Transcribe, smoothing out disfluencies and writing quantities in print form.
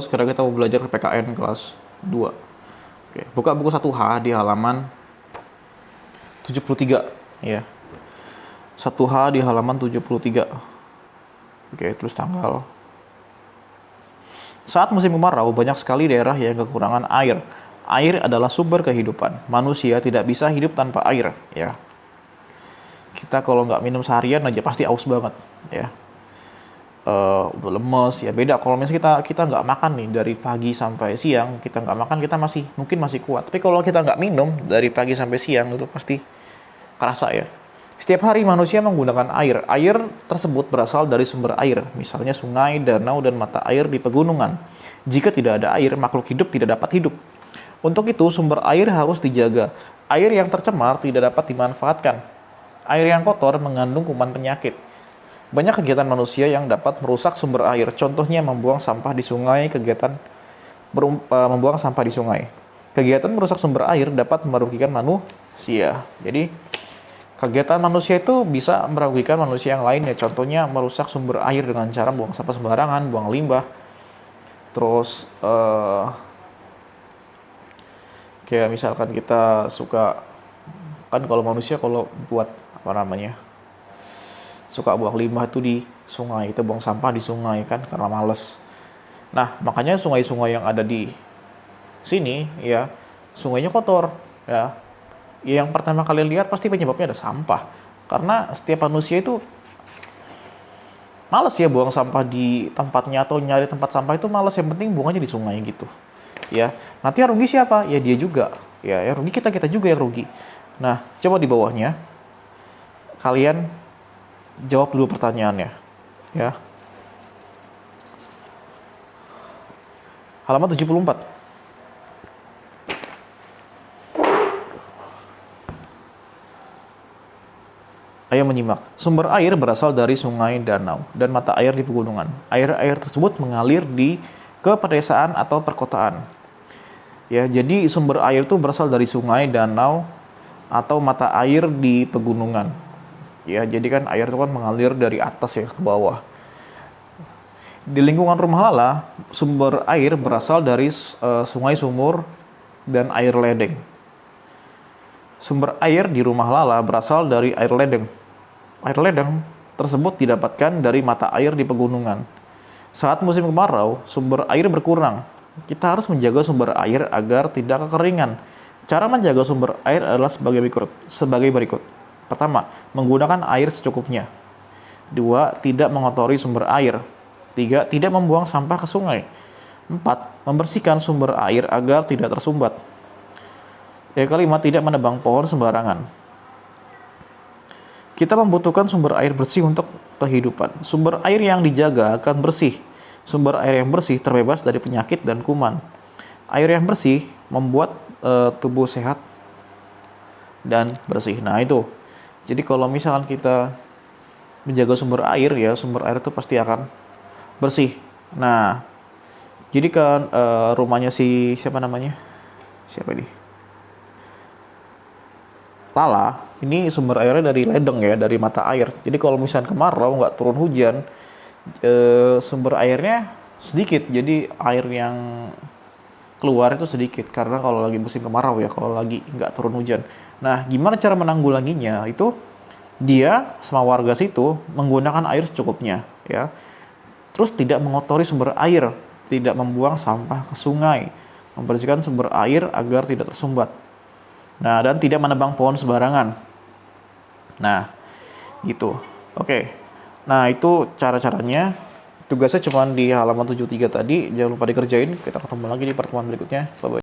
Sekarang kita mau belajar PKN kelas 2. Oke, buka buku 1H di halaman 73 ya. 1H di halaman 73. Oke, terus tanggal. Saat musim kemarau, banyak sekali daerah yang kekurangan air. Air adalah sumber kehidupan. Manusia tidak bisa hidup tanpa air, ya. Kita kalau nggak minum seharian aja pasti aus banget, ya. Udah lemes ya, beda kalau misalnya kita nggak makan nih dari pagi sampai siang, kita nggak makan, kita mungkin masih kuat, tapi kalau kita nggak minum dari pagi sampai siang itu pasti kerasa ya. Setiap hari manusia menggunakan air tersebut berasal dari sumber air, misalnya sungai, danau, dan mata air di pegunungan. Jika tidak ada air, makhluk hidup tidak dapat hidup. Untuk itu sumber air harus dijaga. Air yang tercemar tidak dapat dimanfaatkan. Air yang kotor mengandung kuman penyakit. Banyak kegiatan manusia yang dapat merusak sumber air. Contohnya membuang sampah di sungai, membuang sampah di sungai. Kegiatan merusak sumber air dapat merugikan manusia. Jadi, kegiatan manusia itu bisa merugikan manusia yang lain ya. Contohnya merusak sumber air dengan cara buang sampah sembarangan, buang limbah. Terus, kayak misalkan kita suka, kan kalau manusia kalau buat suka buang limbah itu di sungai, itu buang sampah di sungai kan karena males. Nah, makanya sungai-sungai yang ada di sini ya, sungainya kotor ya. Yang pertama kali lihat pasti penyebabnya ada sampah. Karena setiap manusia itu males ya buang sampah di tempatnya atau nyari tempat sampah itu males, yang penting buang aja di sungai gitu. Ya, nanti yang rugi siapa? Ya dia juga. Ya, yang rugi kita juga yang rugi. Nah, coba di bawahnya kalian jawab dulu pertanyaannya, ya. Halaman 74. Ayo menyimak. Sumber air berasal dari sungai, danau, dan mata air di pegunungan. Air-air tersebut mengalir ke pedesaan atau perkotaan. Ya, jadi sumber air itu berasal dari sungai, danau, atau mata air di pegunungan. Ya, jadi kan air itu kan mengalir dari atas ya ke bawah. Di lingkungan rumah Lala, sumber air berasal dari sungai, sumur, dan air ledeng. Sumber air di rumah Lala berasal dari air ledeng. Air ledeng tersebut didapatkan dari mata air di pegunungan. Saat musim kemarau, sumber air berkurang. Kita harus menjaga sumber air agar tidak kekeringan. Cara menjaga sumber air adalah sebagai berikut. Pertama, menggunakan air secukupnya. 2, tidak mengotori sumber air. 3, tidak membuang sampah ke sungai. 4, membersihkan sumber air agar tidak tersumbat. Yang kelima, tidak menebang pohon sembarangan. Kita membutuhkan sumber air bersih untuk kehidupan. Sumber air yang dijaga akan bersih. Sumber air yang bersih terbebas dari penyakit dan kuman. Air yang bersih membuat tubuh sehat dan bersih. Nah, itu. Jadi kalau misalkan kita menjaga sumber air ya, sumber air itu pasti akan bersih. Nah, jadi kan rumahnya siapa namanya? Siapa ini? Lala, ini sumber airnya dari ledeng ya, dari mata air. Jadi kalau misalkan kemarau nggak turun hujan, sumber airnya sedikit. Jadi air yang keluar itu sedikit karena kalau lagi musim kemarau ya, kalau lagi nggak turun hujan. Nah, gimana cara menanggulanginya? Itu dia sama warga situ menggunakan air secukupnya, ya. Terus tidak mengotori sumber air, tidak membuang sampah ke sungai, membersihkan sumber air agar tidak tersumbat. Nah, dan tidak menebang pohon sembarangan. Nah, gitu. Oke. Nah, itu cara-caranya. Tugasnya cuma di halaman 73 tadi. Jangan lupa dikerjain. Kita ketemu lagi di pertemuan berikutnya. Bye-bye.